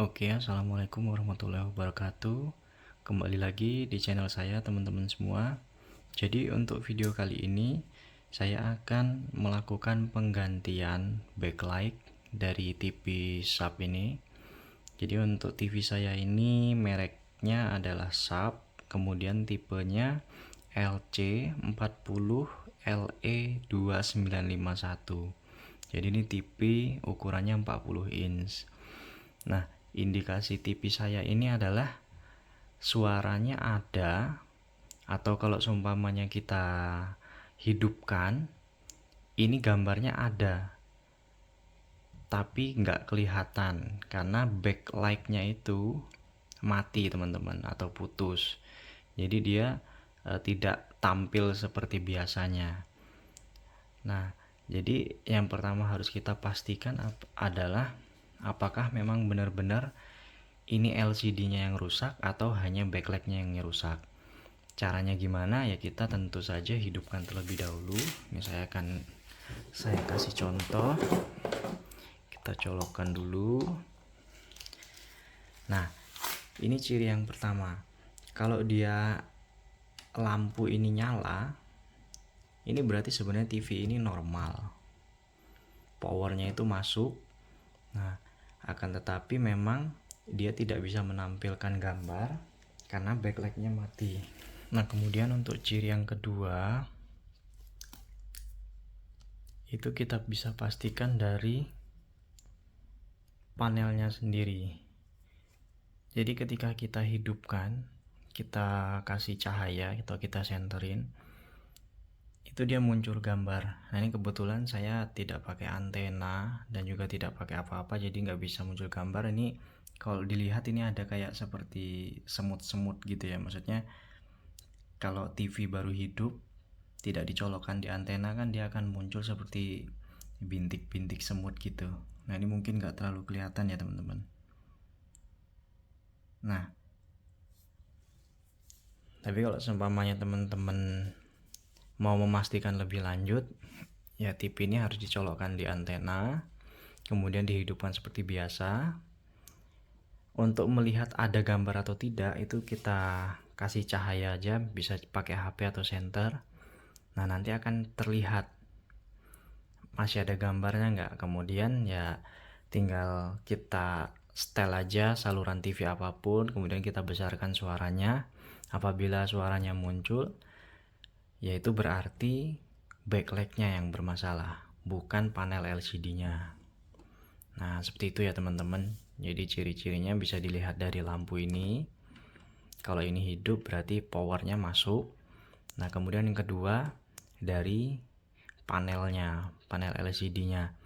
Oke, assalamualaikum warahmatullahi wabarakatuh. Kembali lagi di channel saya, teman-teman semua. Jadi, untuk video kali ini, saya akan melakukan penggantian backlight dari TV Sharp ini. Jadi, untuk TV saya ini mereknya adalah Sharp, kemudian tipenya LC40LE2951. Jadi, ini TV ukurannya 40 inch. Nah, indikasi TV saya ini adalah suaranya ada, atau kalau seumpamanya kita hidupkan, ini gambarnya ada, tapi nggak kelihatan karena backlightnya itu mati teman-teman, atau putus. Jadi dia tidak tampil seperti biasanya. Nah, jadi yang pertama harus kita pastikan adalah apakah memang benar-benar ini LCD-nya yang rusak atau hanya backlight-nya yang rusak. Caranya gimana? Ya kita tentu saja hidupkan terlebih dahulu. Ini saya kasih contoh. Kita colokkan dulu. Nah, ini ciri yang pertama. Kalau dia lampu ini nyala, ini berarti sebenarnya TV ini normal. Powernya itu masuk. Nah, akan tetapi memang dia tidak bisa menampilkan gambar karena backlightnya mati. Nah, kemudian untuk ciri yang kedua, itu kita bisa pastikan dari panelnya sendiri. Jadi ketika kita hidupkan, kita kasih cahaya atau kita senterin, itu dia muncul gambar. Nah, ini kebetulan saya tidak pakai antena dan juga tidak pakai apa-apa, jadi nggak bisa muncul gambar. Ini kalau dilihat ini ada kayak seperti semut-semut gitu ya. Maksudnya kalau TV baru hidup, tidak dicolokkan di antena kan dia akan muncul seperti bintik-bintik semut gitu. Nah, ini mungkin nggak terlalu kelihatan ya teman-teman. Nah, tapi kalau seumpamanya teman-teman mau memastikan lebih lanjut, ya TV ini harus dicolokkan di antena, kemudian dihidupkan seperti biasa. Untuk melihat ada gambar atau tidak, itu kita kasih cahaya aja, bisa pakai HP atau senter. Nah, nanti akan terlihat masih ada gambarnya nggak. Kemudian ya tinggal kita setel aja saluran TV apapun, kemudian kita besarkan suaranya. Apabila suaranya muncul, yaitu berarti backlightnya yang bermasalah, bukan panel LCD-nya. Nah, seperti itu ya teman-teman. Jadi ciri-cirinya bisa dilihat dari lampu ini. Kalau ini hidup berarti powernya masuk. Nah, kemudian yang kedua dari panelnya, panel LCD-nya.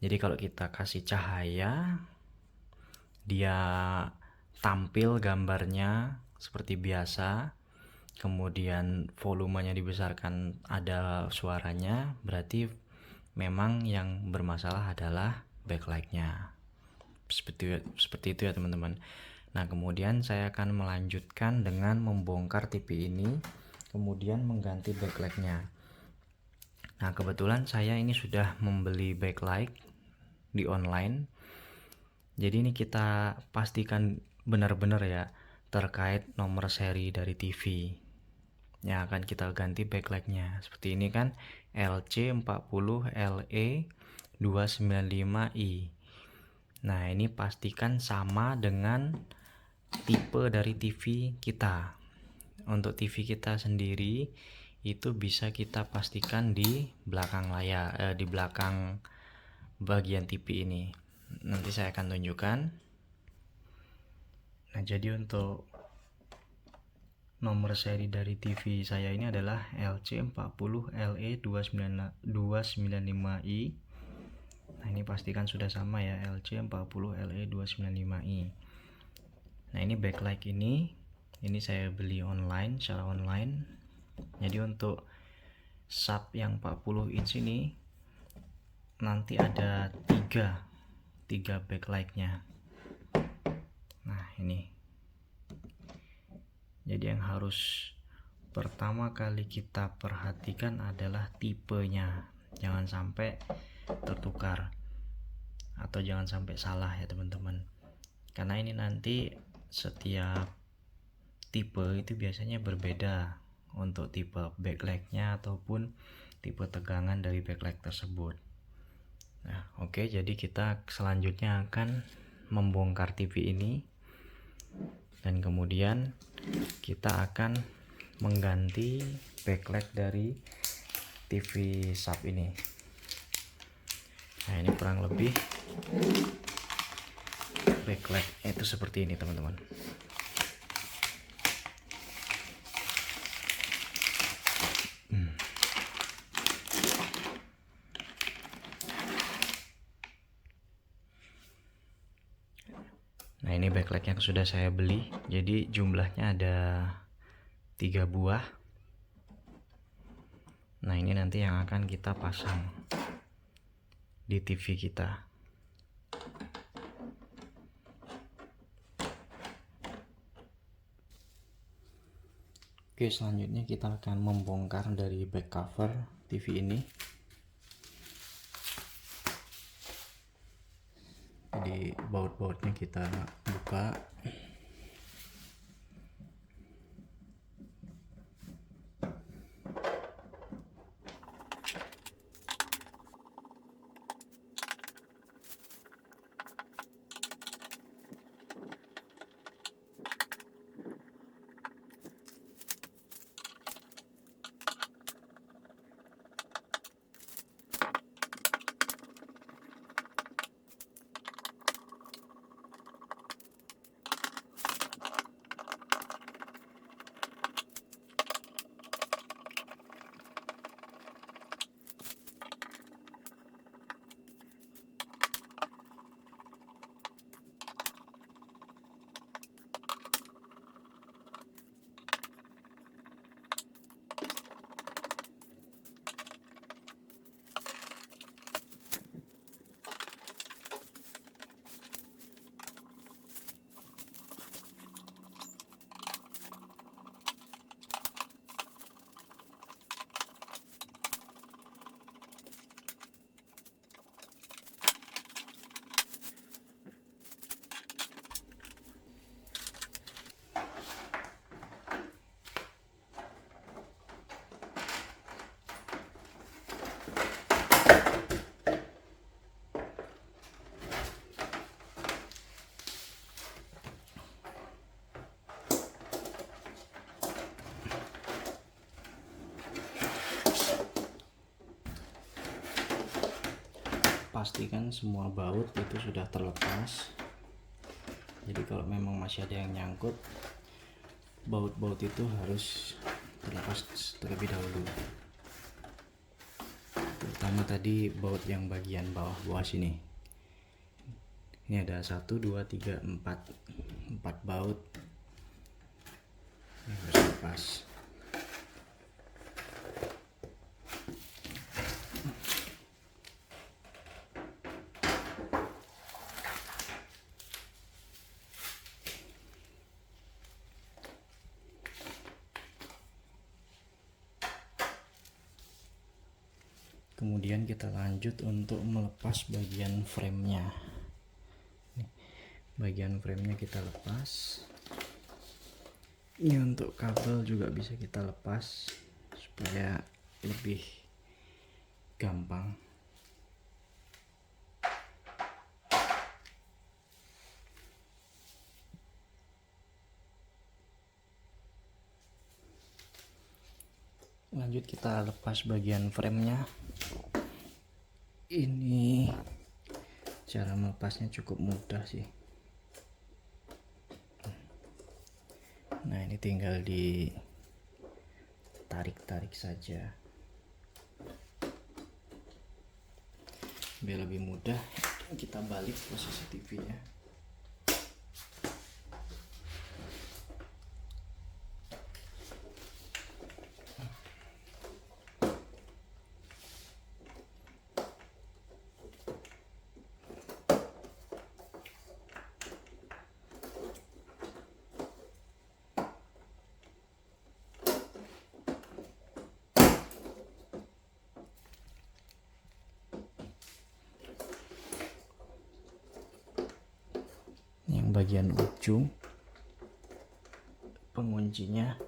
Jadi kalau kita kasih cahaya, dia tampil gambarnya seperti biasa. Kemudian volumenya dibesarkan, ada suaranya, berarti memang yang bermasalah adalah backlightnya. Seperti itu ya teman-teman. Nah, kemudian saya akan melanjutkan dengan membongkar TV ini, kemudian mengganti backlightnya. Nah, kebetulan saya ini sudah membeli backlight di online. Jadi ini kita pastikan benar-benar ya terkait nomor seri dari TV yang akan kita ganti backlightnya. Seperti ini kan, LC40LE295i. Nah, ini pastikan sama dengan tipe dari TV kita. Untuk TV kita sendiri itu bisa kita pastikan di belakang layar, di belakang bagian TV ini. Nanti saya akan tunjukkan. Nah, jadi untuk nomor seri dari TV saya ini adalah LC40LE295i. Nah, ini pastikan sudah sama ya, LC40LE295i. Nah, ini backlight ini saya beli online, secara online. Jadi untuk sub yang 40 inch ini nanti ada tiga backlightnya. Nah, ini. Jadi yang harus pertama kali kita perhatikan adalah tipenya. Jangan sampai tertukar atau jangan sampai salah ya teman-teman. karena ini nanti setiap tipe itu biasanya berbeda untuk tipe backlightnya ataupun tipe tegangan dari backlight tersebut. Nah, oke, jadi kita selanjutnya akan membongkar TV ini dan kemudian kita akan mengganti backlight dari TV sub ini. Nah, ini kurang lebih backlight itu seperti ini, teman-teman. Nah, ini backlight yang sudah saya beli. Jadi jumlahnya ada 3 buah. Nah, ini nanti yang akan kita pasang di TV kita. Oke, selanjutnya kita akan membongkar dari back cover TV ini. Jadi baut-bautnya kita buka. Pastikan semua baut itu sudah terlepas. Jadi kalau memang masih ada yang nyangkut, baut-baut itu harus terlepas terlebih dahulu. Terutama tadi baut yang bagian bawah sini. Ini ada 1, 2, 3, 4 baut yang harus lepas. Kemudian kita lanjut untuk melepas bagian framenya. Bagian framenya kita lepas. Ini untuk kabel juga bisa kita lepas supaya lebih gampang. Lanjut kita lepas bagian framenya. Ini cara melepasnya cukup mudah sih. Nah, ini tinggal ditarik-tarik saja biar lebih mudah. Kita balik posisi TV-nya. bagian ujung penguncinya.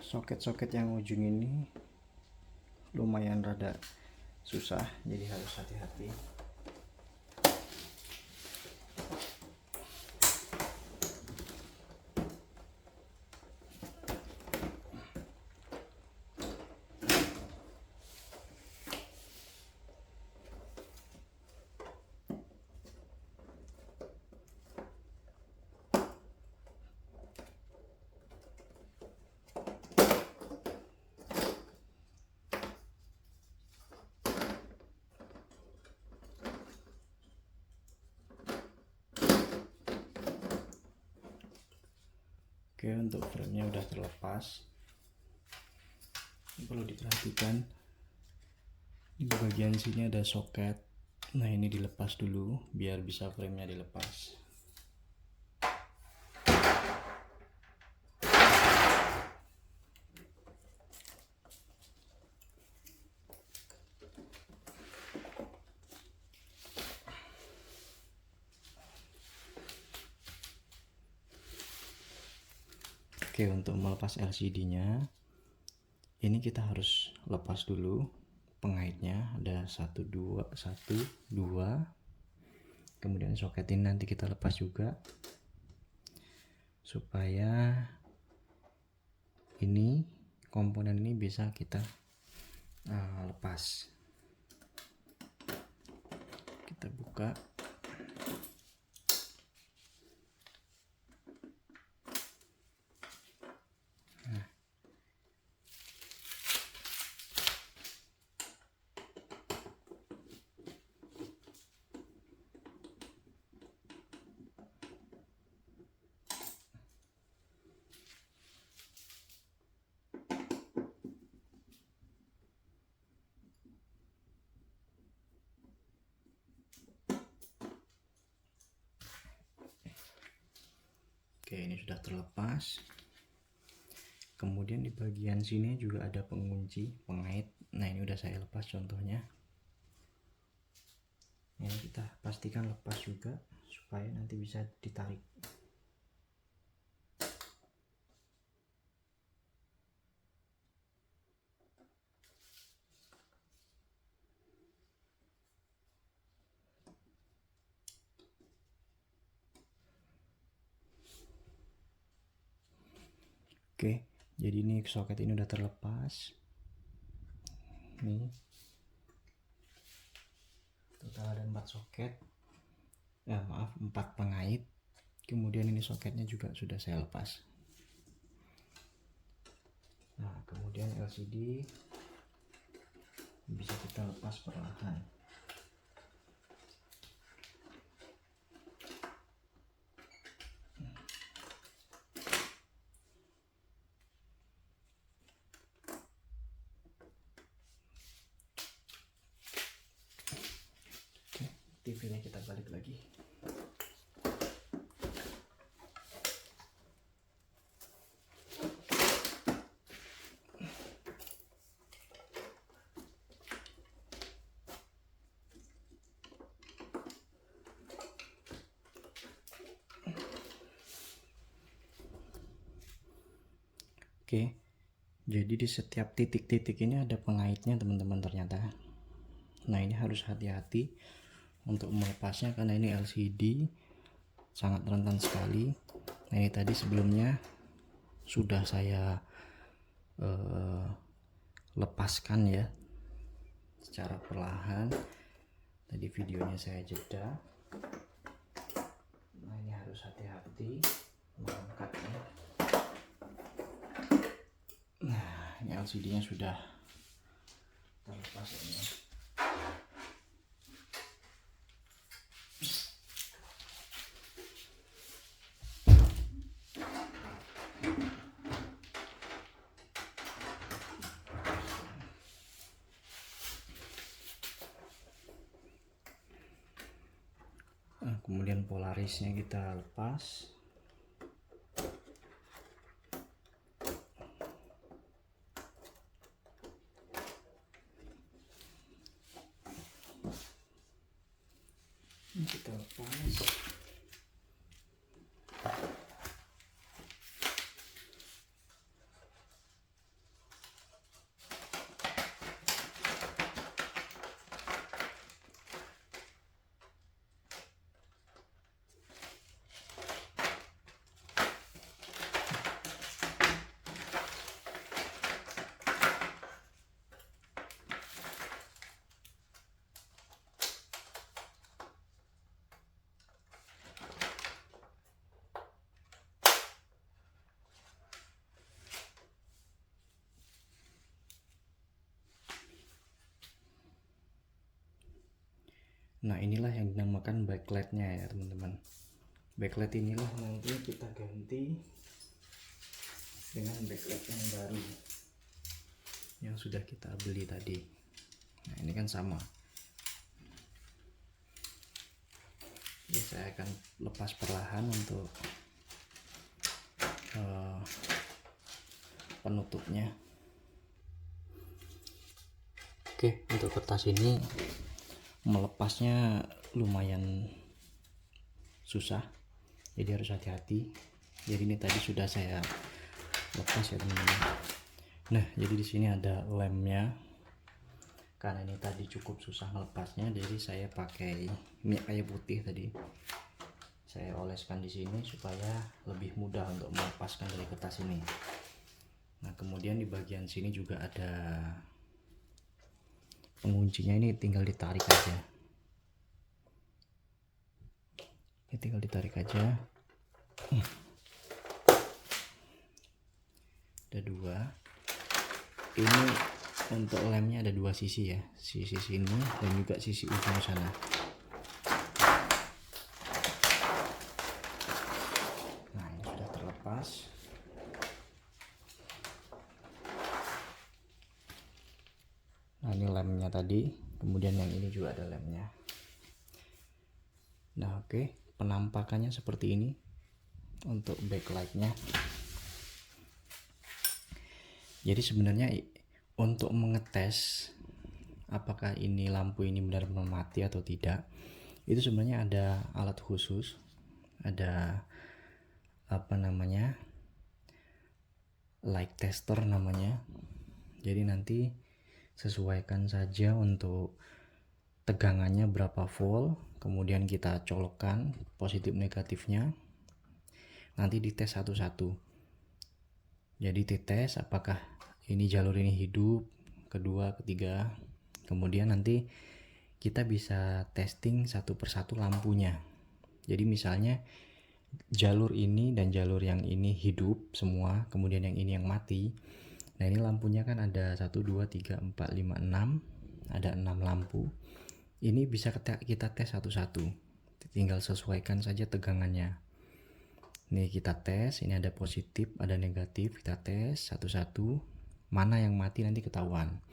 Soket-soket yang ujung ini lumayan rada susah, jadi harus hati-hati. Oke, untuk framenya udah terlepas. Ini perlu diperhatikan, di bagian sini ada soket. Nah, ini dilepas dulu biar bisa framenya dilepas. Oke, untuk melepas LCD-nya, ini kita harus lepas dulu pengaitnya. Ada 1, 2, kemudian soket ini nanti kita lepas juga, supaya ini komponen ini bisa kita lepas. Kita buka. Oke, ini sudah terlepas. Kemudian di bagian sini juga ada pengunci, pengait. Nah, ini udah saya lepas contohnya. Ini kita pastikan lepas juga supaya nanti bisa ditarik. Oke, jadi ini soket ini udah terlepas. Nih, total ada 4 soket. Maaf, 4 pengait. Kemudian ini soketnya juga sudah saya lepas. Nah, kemudian LCD bisa kita lepas perlahan. TV-nya kita balik lagi. Oke, jadi di setiap titik-titik ini ada pengaitnya teman-teman ternyata. Nah, ini harus hati-hati untuk melepasnya karena ini LCD sangat rentan sekali. Nah, ini tadi sebelumnya sudah saya lepaskan ya secara perlahan. Tadi videonya saya jeda. Nah, ini harus hati-hati mengangkat LCD-nya sudah terlepas ini. Nah, kemudian polarisnya kita lepas. Ini kita lepas. Nah, inilah yang dinamakan backlightnya ya teman-teman. Backlight inilah nanti kita ganti dengan backlight yang baru yang sudah kita beli tadi. Nah, ini kan sama. Ya, saya akan lepas perlahan untuk penutupnya. Oke, untuk kertas ini melepasnya lumayan susah, jadi harus hati-hati. Jadi ini tadi sudah saya lepas ya teman-teman. Nah, jadi di sini ada lemnya. Karena ini tadi cukup susah melepasnya, jadi saya pakai minyak kayu putih tadi. Saya oleskan di sini supaya lebih mudah untuk melepaskan dari kertas ini. Nah, kemudian di bagian sini juga ada penguncinya, ini tinggal ditarik aja. Ini tinggal ditarik aja. Ada dua. Ini untuk lemnya ada dua sisi ya, sisi sini dan juga sisi ujung sana. Nah, ini sudah terlepas. Nah, ini lemnya tadi, kemudian yang ini juga ada lemnya. Nah, oke, penampakannya seperti ini untuk backlightnya. Jadi sebenarnya untuk mengetes apakah ini lampu ini benar-benar mati atau tidak, itu sebenarnya ada alat khusus, ada apa namanya, light tester namanya. Jadi nanti sesuaikan saja untuk tegangannya berapa volt, kemudian kita colokkan positif negatifnya, nanti dites satu-satu. Jadi dites apakah ini jalur ini hidup, kedua, ketiga, kemudian nanti kita bisa testing satu persatu lampunya. Jadi misalnya jalur ini dan jalur yang ini hidup semua, kemudian yang ini yang mati. Nah, ini lampunya kan ada 1, 2, 3, 4, 5, 6, ada 6 lampu. Ini bisa kita tes satu-satu, tinggal sesuaikan saja tegangannya. Nih kita tes, ini ada positif, ada negatif, kita tes satu-satu, mana yang mati nanti ketahuan.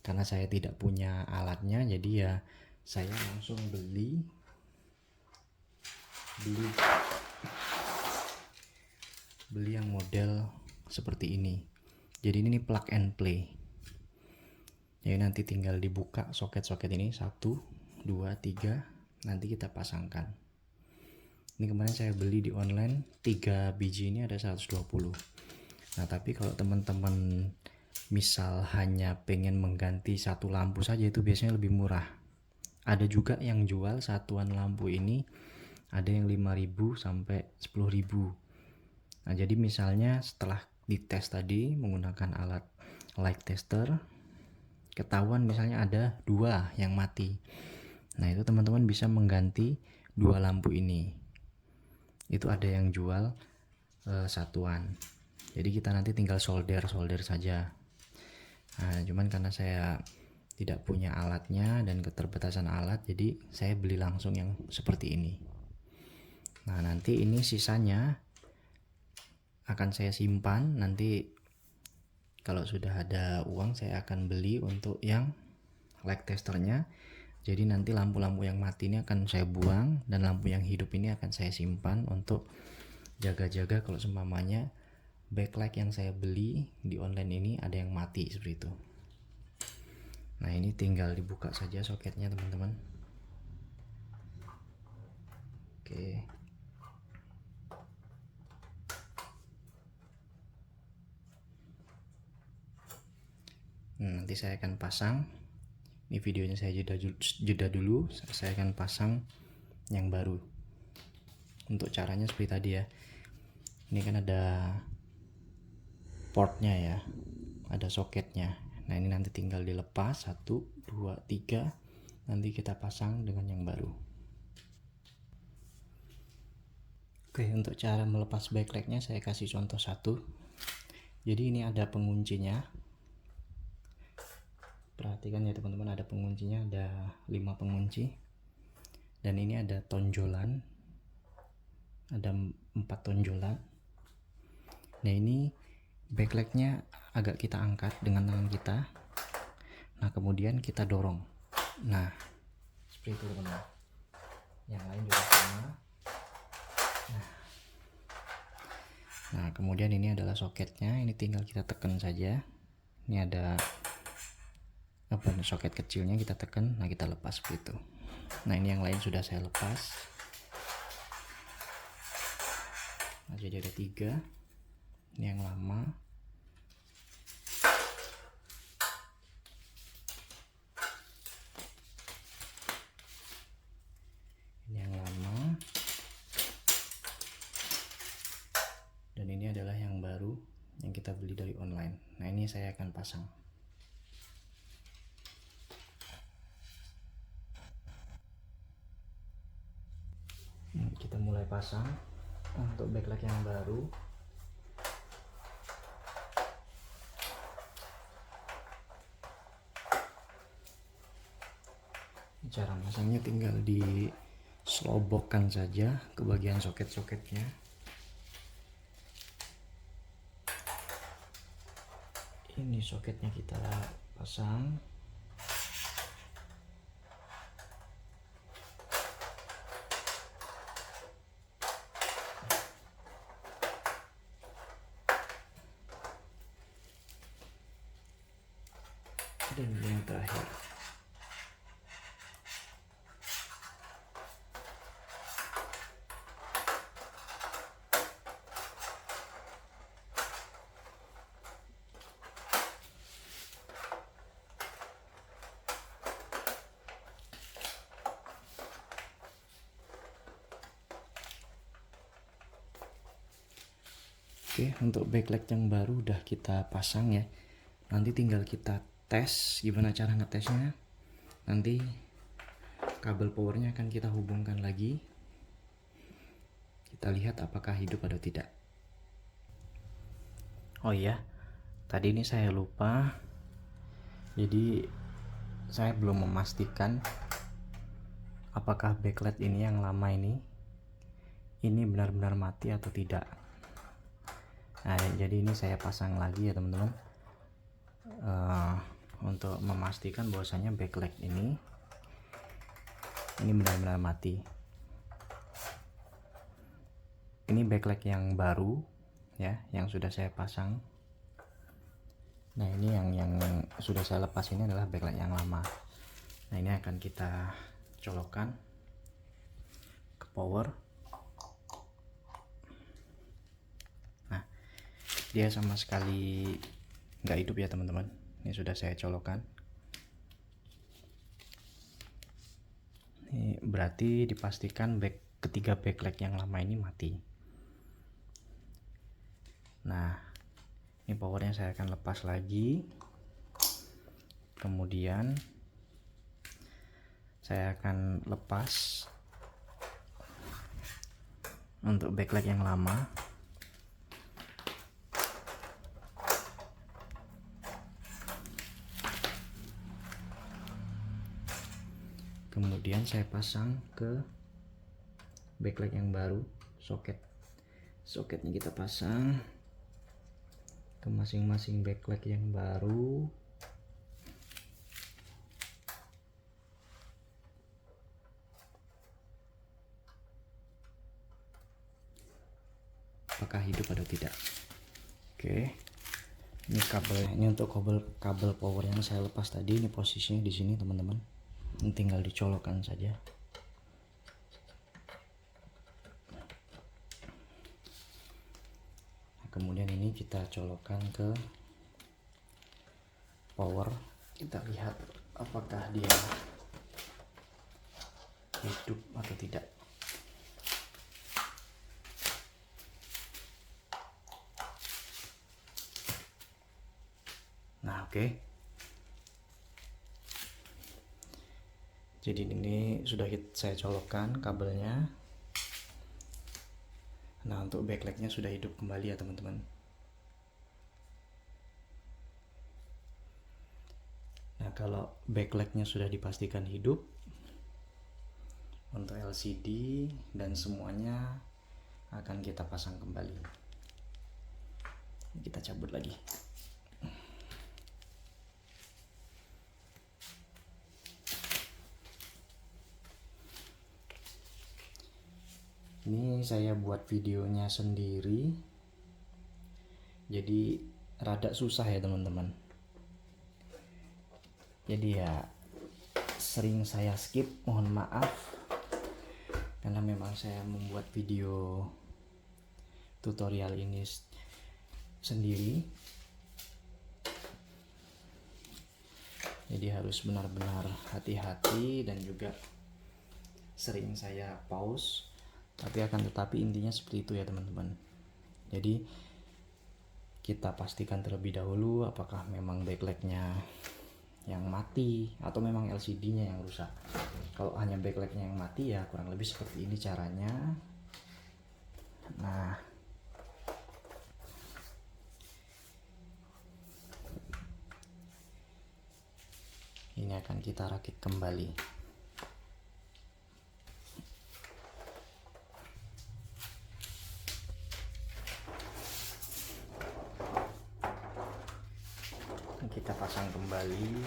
Karena saya tidak punya alatnya, jadi ya saya langsung beli yang model seperti ini. Jadi ini plug and play. Jadi nanti tinggal dibuka soket-soket ini 1, 2, 3, nanti kita pasangkan. Ini kemarin saya beli di online 3 biji ini ada 120. Nah, tapi kalau teman-teman misal hanya pengen mengganti satu lampu saja, itu biasanya lebih murah. Ada juga yang jual satuan lampu ini, ada yang 5.000 sampai 10.000. Nah, jadi misalnya setelah dites tadi menggunakan alat light tester, ketahuan misalnya ada 2 yang mati. Nah, itu teman-teman bisa mengganti 2 lampu ini. Itu ada yang jual satuan. Jadi kita nanti tinggal solder saja. Nah, cuman karena saya tidak punya alatnya dan keterbatasan alat, jadi saya beli langsung yang seperti ini. Nah, nanti ini sisanya akan saya simpan. Nanti kalau sudah ada uang saya akan beli untuk yang light testernya. Jadi nanti lampu-lampu yang mati ini akan saya buang, dan lampu yang hidup ini akan saya simpan untuk jaga-jaga kalau seumpamanya backlight yang saya beli di online ini ada yang mati seperti itu. Nah, ini tinggal dibuka saja soketnya teman-teman. Oke. Nanti saya akan pasang. Ini videonya saya jeda dulu. Saya akan pasang yang baru. Untuk caranya seperti tadi ya. Ini kan ada portnya ya, ada soketnya. Nah, ini nanti tinggal dilepas 1, 2, 3. Nanti kita pasang dengan yang baru. Oke, untuk cara melepas backlightnya saya kasih contoh satu. Jadi ini ada penguncinya. Perhatikan ya teman-teman, ada penguncinya, ada 5 pengunci. Dan ini ada tonjolan, ada 4 tonjolan. Nah, ini backlightnya agak kita angkat dengan tangan kita. Nah, kemudian kita dorong. Nah, seperti itu teman-teman. Yang lain juga sama. Nah, kemudian ini adalah soketnya. Ini tinggal kita tekan saja. Ini ada soket kecilnya, kita tekan. Nah, kita lepas seperti itu. Nah, ini yang lain sudah saya lepas. Nah, jadi ada 3. Ini yang lama. Ini yang lama. Dan ini adalah yang baru yang kita beli dari online. Nah, ini saya akan pasang. Kita mulai pasang untuk backlight yang baru. Cara masangnya tinggal diselobokkan saja ke bagian soket-soketnya. Ini soketnya kita pasang. Dan yang terakhir. Oke, untuk backlight yang baru udah kita pasang ya. Nanti tinggal kita tes gimana cara ngetesnya. Nanti kabel powernya akan kita hubungkan lagi. Kita lihat apakah hidup atau tidak. Oh iya, tadi ini saya lupa. Jadi saya belum memastikan apakah backlight ini yang lama ini benar-benar mati atau tidak. Nah, jadi ini saya pasang lagi ya teman-teman, untuk memastikan bahwasanya backlight ini benar-benar mati. Ini backlight yang baru ya, yang sudah saya pasang. Nah, ini yang sudah saya lepas ini adalah backlight yang lama. Nah, ini akan kita colokkan ke power. Nah, dia sama sekali nggak hidup ya teman-teman. Ini sudah saya colokkan. Ini berarti dipastikan ketiga backlight yang lama ini mati. Nah, ini powernya saya akan lepas lagi. Kemudian saya akan lepas untuk backlight yang lama. kemudian saya pasang ke backlight yang baru. Soketnya kita pasang ke masing-masing backlight yang baru. Apakah hidup atau tidak? Oke, ini kabel, ini untuk kabel power yang saya lepas tadi. Ini posisinya di sini teman-teman, ini tinggal dicolokkan saja. Nah, kemudian ini kita colokkan ke power. Kita lihat apakah dia hidup atau tidak. Nah, oke. Jadi ini sudah saya colokkan kabelnya. Nah, untuk backlightnya sudah hidup kembali ya teman-teman. Nah, kalau backlightnya sudah dipastikan hidup, untuk LCD dan semuanya akan kita pasang kembali. Kita cabut lagi. Ini saya buat videonya sendiri, jadi rada susah ya teman-teman. Jadi ya sering saya skip, mohon maaf, karena memang saya membuat video tutorial ini sendiri, jadi harus benar-benar hati-hati dan juga sering saya pause. Tetapi intinya seperti itu ya teman-teman. Jadi kita pastikan terlebih dahulu apakah memang backlightnya yang mati atau memang LCD-nya yang rusak. Kalau hanya backlightnya yang mati ya kurang lebih seperti ini caranya. Nah, ini akan kita rakit kembali. Kita pasang kembali.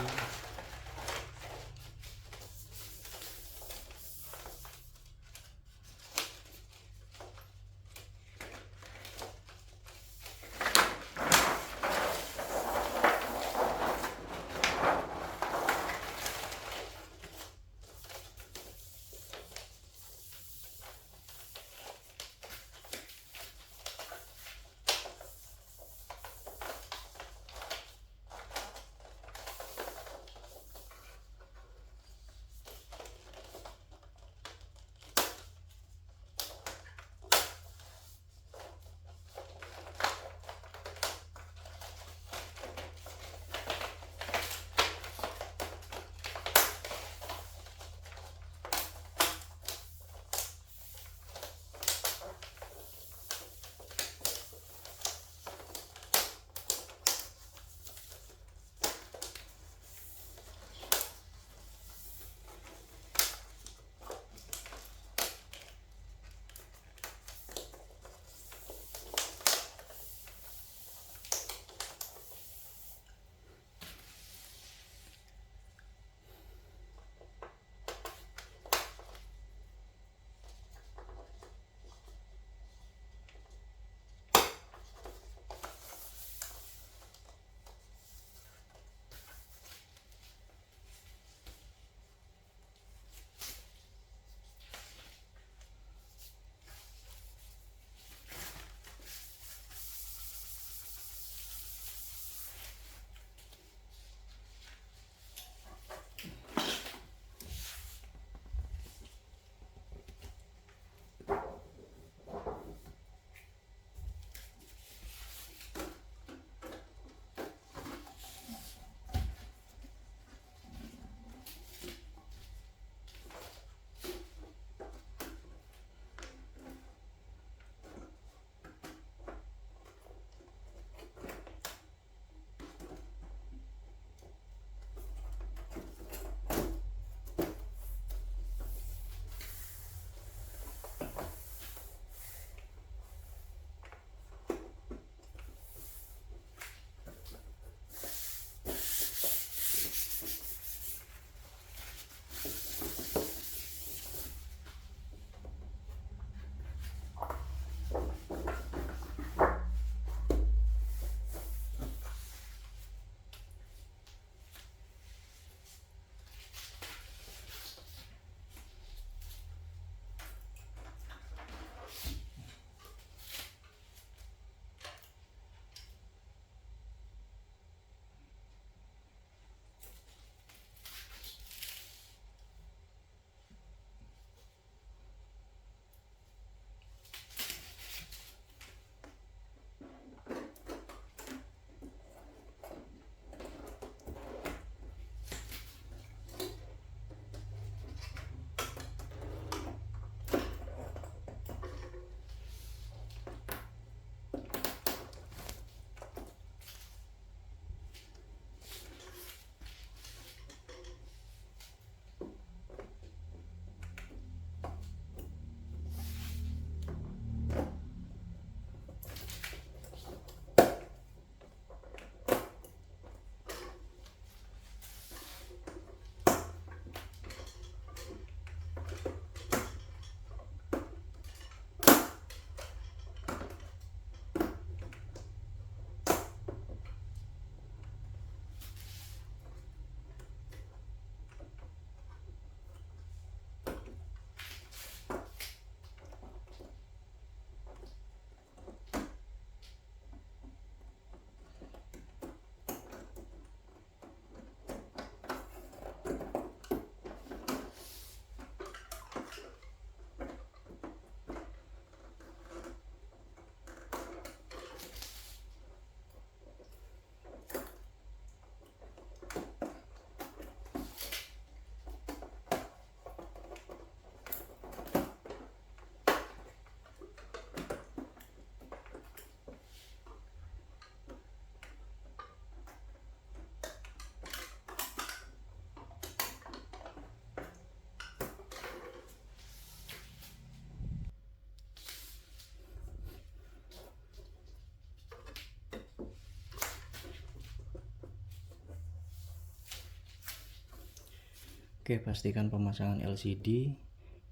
Oke, pastikan pemasangan LCD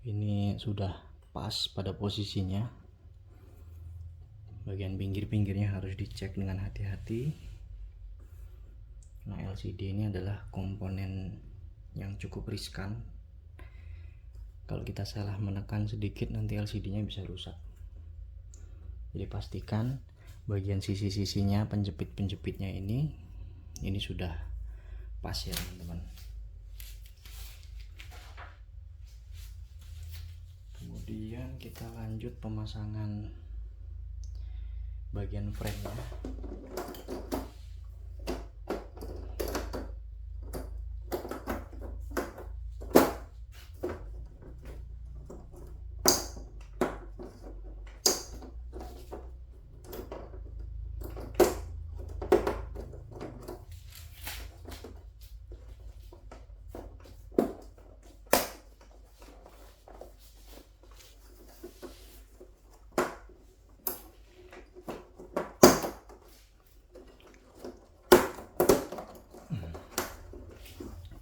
ini sudah pas pada posisinya. Bagian pinggir-pinggirnya harus dicek dengan hati-hati. Nah, LCD ini adalah komponen yang cukup riskan. Kalau kita salah menekan sedikit, nanti LCD-nya bisa rusak. Jadi pastikan bagian sisi-sisinya, penjepit-penjepitnya ini sudah pas ya teman-teman. Kemudian kita lanjut pemasangan bagian frame-nya.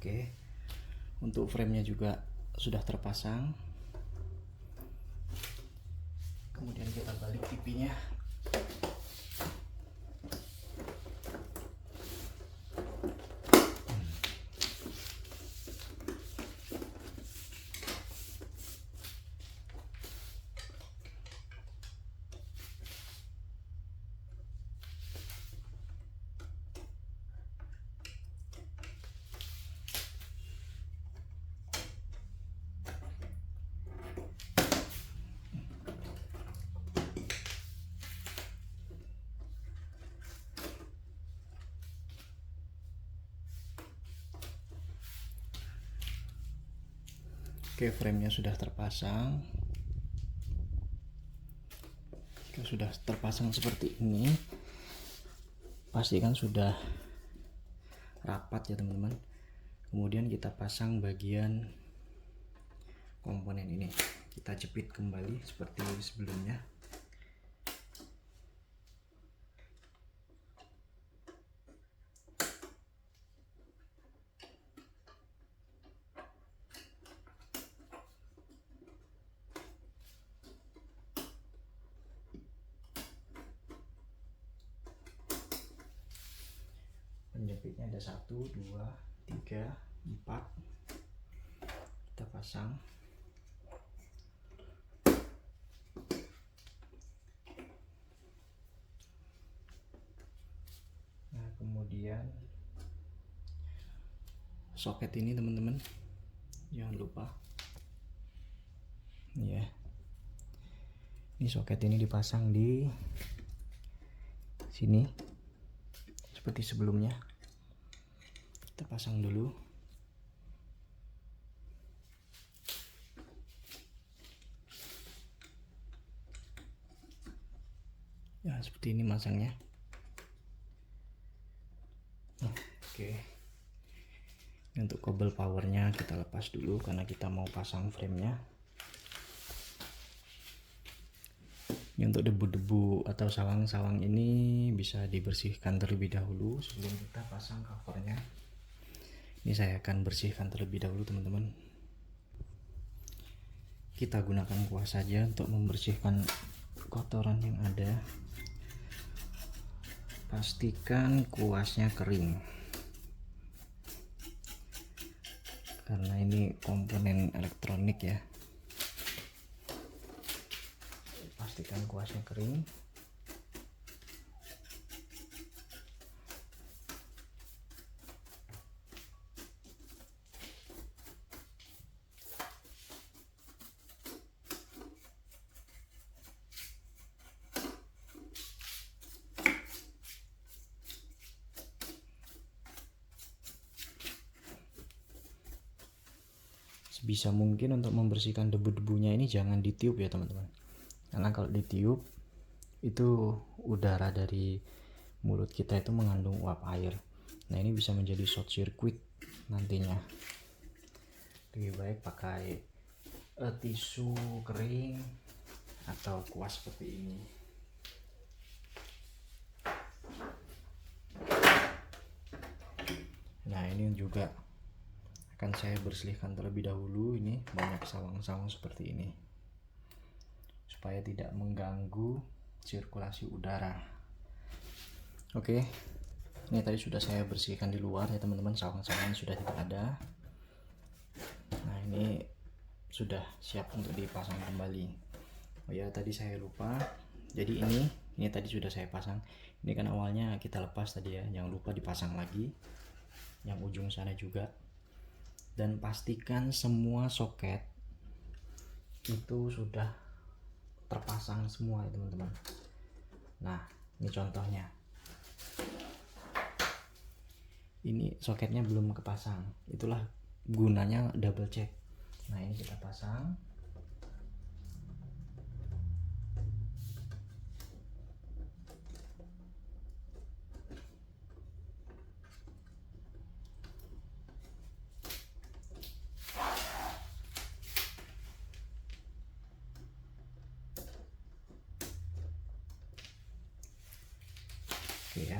Oke, untuk frame-nya juga sudah terpasang. Kemudian kita balik TV-nya. Oke, frame-nya sudah terpasang. Jika sudah terpasang seperti ini, pastikan sudah rapat ya teman-teman. Kemudian kita pasang bagian komponen ini, kita jepit kembali seperti sebelumnya. Penjepitnya ada 1, 2, 3, 4. Kita pasang. Nah, kemudian soket ini teman-teman, jangan lupa ya. Ini soket ini dipasang di sini seperti sebelumnya. Kita pasang dulu. Ya, seperti ini masangnya. Oke. Ini untuk kabel powernya kita lepas dulu karena kita mau pasang frame-nya. Ini untuk debu-debu atau sawang-sawang ini bisa dibersihkan terlebih dahulu sebelum kita pasang covernya. Ini saya akan bersihkan terlebih dahulu teman-teman. Kita gunakan kuas saja untuk membersihkan kotoran yang ada. Pastikan kuasnya kering, karena ini komponen elektronik ya. Pastikan kuasnya kering. Sebisa mungkin untuk membersihkan debu-debunya ini jangan ditiup ya teman-teman, karena kalau ditiup itu udara dari mulut kita itu mengandung uap air. Nah, ini bisa menjadi short circuit nantinya. Lebih baik pakai tisu kering atau kuas seperti ini. Nah, ini juga akan saya bersihkan terlebih dahulu. Ini banyak sawang-sawang seperti ini, supaya tidak mengganggu sirkulasi udara. Oke, ini tadi sudah saya bersihkan di luar ya teman-teman, sawang-sawang sudah tidak ada. Nah, ini sudah siap untuk dipasang kembali. Oh ya, tadi saya lupa. Jadi ini tadi sudah saya pasang. Ini kan awalnya kita lepas tadi ya, jangan lupa dipasang lagi yang ujung sana juga. Dan pastikan semua soket itu sudah terpasang semua ya teman-teman. Nah, ini contohnya. Ini soketnya belum kepasang. Itulah gunanya double check. Nah, ini kita pasang. Oke ya,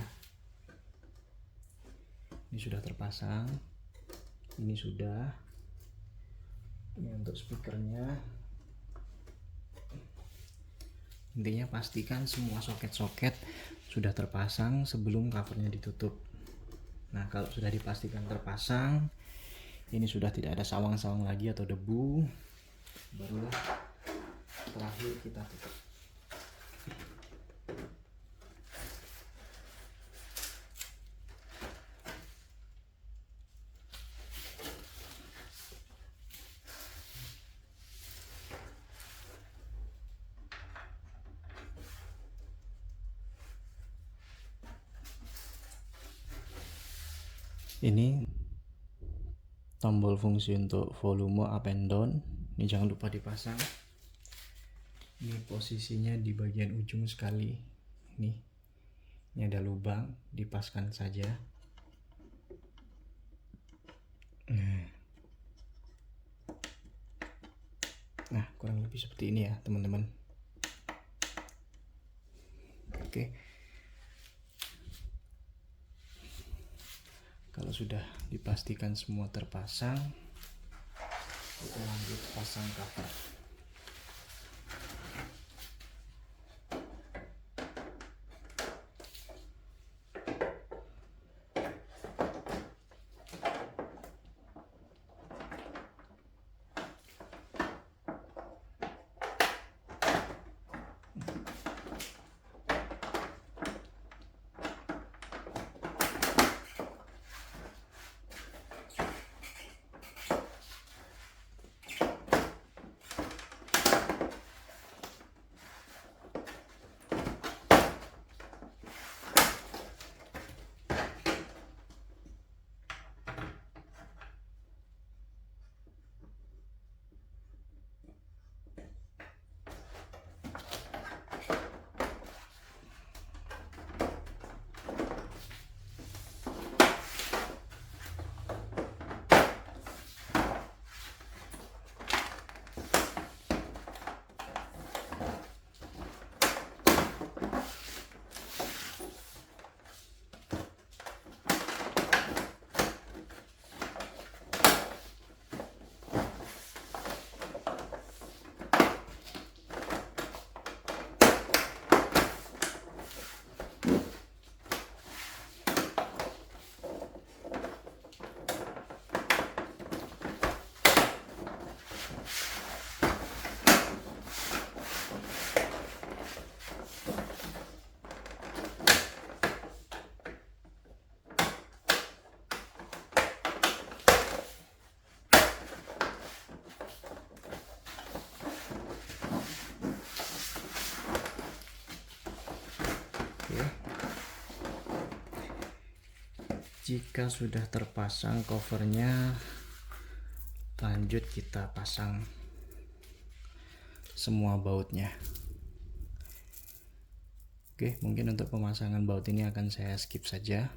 ini sudah terpasang. Ini sudah. Ini untuk speakernya. Intinya pastikan semua soket-soket sudah terpasang sebelum covernya ditutup. Nah, kalau sudah dipastikan terpasang, ini sudah tidak ada sawang-sawang lagi atau debu, barulah terakhir kita tutup. Ini tombol fungsi untuk volume up and down. Ini jangan lupa dipasang. Ini posisinya di bagian ujung sekali. Ini ada lubang, dipaskan saja. Nah, kurang lebih seperti ini ya teman-teman. Oke. Kalau sudah dipastikan semua terpasang, kita lanjut pasang cover. Jika sudah terpasang covernya, lanjut kita pasang semua bautnya. Oke, mungkin untuk pemasangan baut ini akan saya skip saja.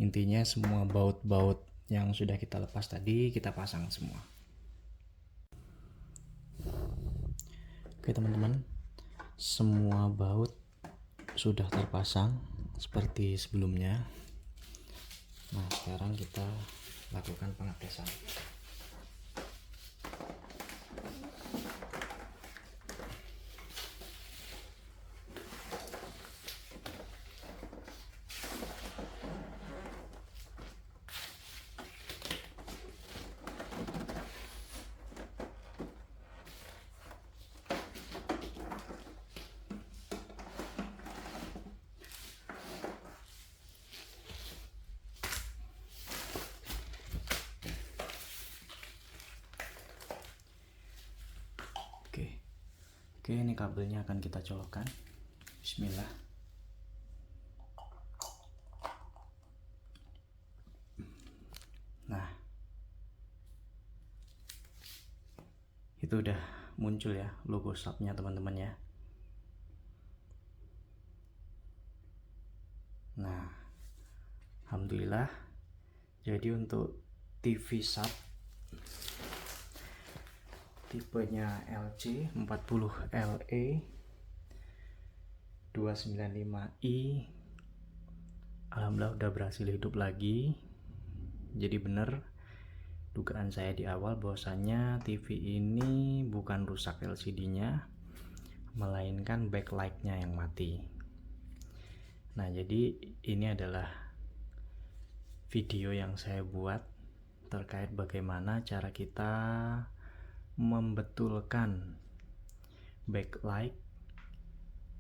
Intinya semua baut-baut yang sudah kita lepas tadi kita pasang semua. Oke teman-teman, semua baut sudah terpasang seperti sebelumnya. Nah, sekarang kita lakukan pengetesan. Oke, ini kabelnya akan kita colokkan. Bismillah. Nah, itu udah muncul ya logo subnya teman-teman ya. Nah, alhamdulillah. Jadi untuk TV sub tipenya LC 40LE 295i, alhamdulillah udah berhasil hidup lagi. Jadi bener dugaan saya di awal bahwasannya TV ini bukan rusak LCD-nya, melainkan backlight-nya yang mati. Nah, jadi ini adalah video yang saya buat terkait bagaimana cara kita membetulkan backlight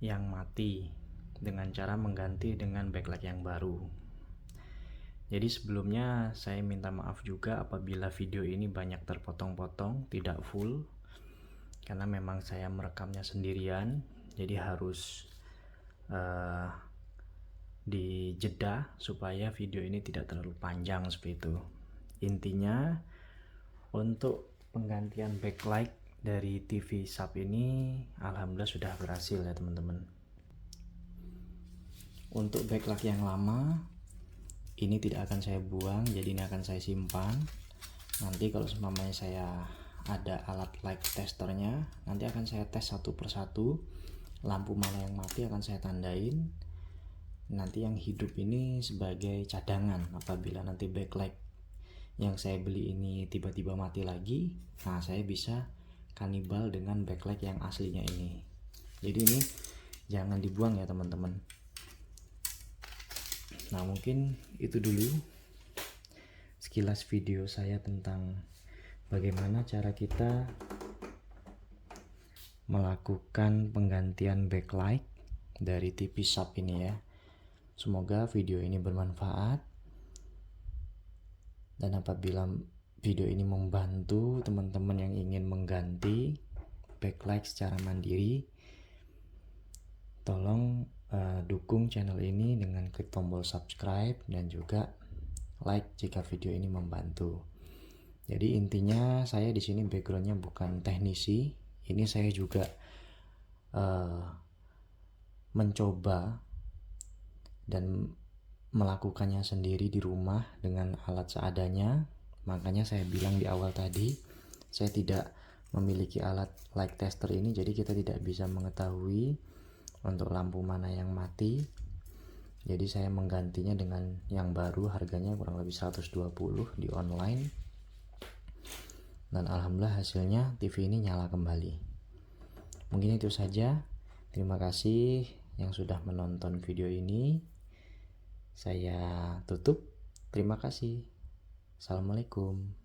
yang mati dengan cara mengganti dengan backlight yang baru. Jadi sebelumnya saya minta maaf juga apabila video ini banyak terpotong-potong, tidak full, karena memang saya merekamnya sendirian, jadi harus dijeda supaya video ini tidak terlalu panjang seperti itu. Intinya untuk penggantian backlight dari TV sub ini alhamdulillah sudah berhasil ya teman-teman. Untuk backlight yang lama ini tidak akan saya buang, jadi ini akan saya simpan. Nanti kalau seumpamanya saya ada alat light testernya, nanti akan saya tes satu persatu. Lampu mana yang mati akan saya tandain. Nanti yang hidup ini sebagai cadangan apabila nanti backlight yang saya beli ini tiba-tiba mati lagi, nah saya bisa kanibal dengan backlight yang aslinya ini. Jadi ini jangan dibuang ya teman-teman. Nah, mungkin itu dulu sekilas video saya tentang bagaimana cara kita melakukan penggantian backlight dari TV sub ini ya. Semoga video ini bermanfaat. Dan apabila video ini membantu teman-teman yang ingin mengganti backlight secara mandiri, tolong dukung channel ini dengan klik tombol subscribe dan juga like jika video ini membantu. Jadi intinya saya di sini backgroundnya bukan teknisi, ini saya juga mencoba dan melakukannya sendiri di rumah dengan alat seadanya. Makanya saya bilang di awal tadi, saya tidak memiliki alat light tester ini, jadi kita tidak bisa mengetahui untuk lampu mana yang mati. Jadi saya menggantinya dengan yang baru, harganya kurang lebih 120 di online. Dan alhamdulillah hasilnya TV ini nyala kembali. Mungkin itu saja. Terima kasih yang sudah menonton video ini. Saya tutup. Terima kasih. Assalamualaikum.